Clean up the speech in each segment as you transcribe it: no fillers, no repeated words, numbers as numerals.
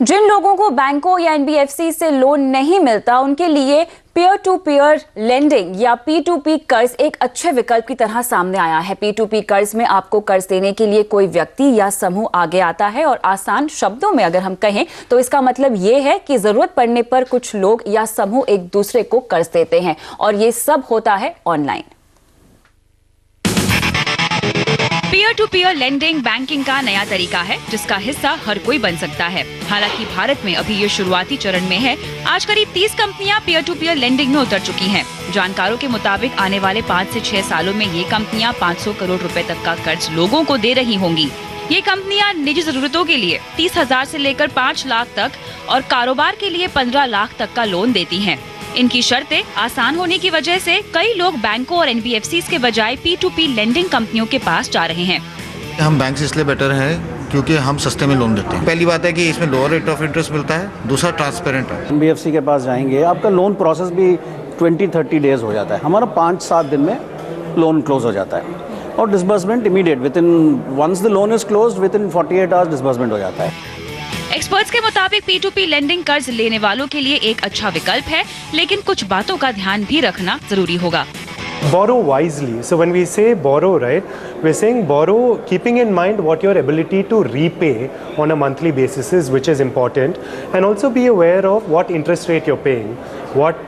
जिन लोगों को बैंकों या एनबीएफसी से लोन नहीं मिलता, उनके लिए पीयर टू पीयर लेंडिंग या P2P कर्ज एक अच्छे विकल्प की तरह सामने आया है। P2P कर्ज में आपको कर्ज देने के लिए कोई व्यक्ति या समूह आगे आता है और आसान शब्दों में अगर हम कहें तो इसका मतलब ये है कि जरूरत पड़ने पर कुछ लोग या समूह एक दूसरे को कर्ज देते हैं और ये सब होता है online. Peer to peer lending banking का नया तरीका है जिसका हिस्सा हर कोई बन सकता है। हालांकि भारत में अभी ये शुरुआती चरण में है। आज करीब 30 कंपनियां पीयर टू पीयर लेंडिंग में उतर चुकी हैं। जानकारों के मुताबिक आने वाले 5 से 6 सालों में ये कंपनियां 500 करोड़ रुपए तक का कर्ज लोगों को दे रही होंगी। ये कंपनियां निजी जरूरतों के लिए 30,000 से लेकर 5 लाख तक और कारोबार के लिए 15 लाख तक का लोन देती हैं। इनकी शर्तें आसान होने की वजह से कई लोग बैंकों और एनबीएफसी के बजाय P2P लेंडिंग कंपनियों के पास जा रहे हैं। हम बैंक से इसलिए बेटर हैं क्योंकि हम सस्ते में लोन देते हैं। पहली बात है कि इसमें लोअर रेट ऑफ इंटरेस्ट मिलता है, दूसरा ट्रांसपेरेंट है। एनबीएफसी के पास जाएंगे, आपका लोन प्रोसेस भी 20-30 डेज हो जाता है। हमारा 5-7 दिन में लोन क्लोज हो जाता है और disbursement immediate once the loan is closed within 48 hours disbursement हो जाता है। एक्सपर्ट्स के मुताबिक P2P लेंडिंग कर्ज लेने वालों के लिए एक अच्छा विकल्प है, लेकिन कुछ बातों का ध्यान भी रखना जरूरी होगा। Borrow wisely. So when we say borrow, right, we're saying borrow keeping in mind what your ability to repay on a monthly basis is, which is important, and also be aware of what interest rate you're paying, what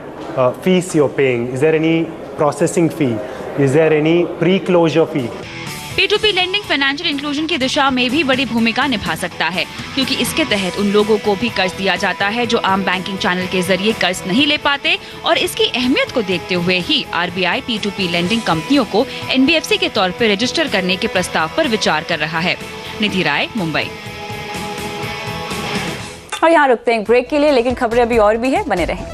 fees you're paying. Is there any processing fee? Is there any pre-closure fee? P2P lending financial inclusion की दिशा में भी बड़ी भूमिका निभा सकता है, क्योंकि इसके तहत उन लोगों को भी कर्ज दिया जाता है जो आम बैंकिंग चैनल के जरिए कर्ज नहीं ले पाते। और इसकी अहमियत को देखते हुए ही RBI P2P लेंडिंग कंपनियों को NBFC के तौर पर रजिस्टर करने के प्रस्ताव पर विचार कर रहा है। निधि राय, मुंबई। और यहाँ रुकते हैं ब्रेक के लिए, लेकिन खबरें अभी और भी है, बने रहें।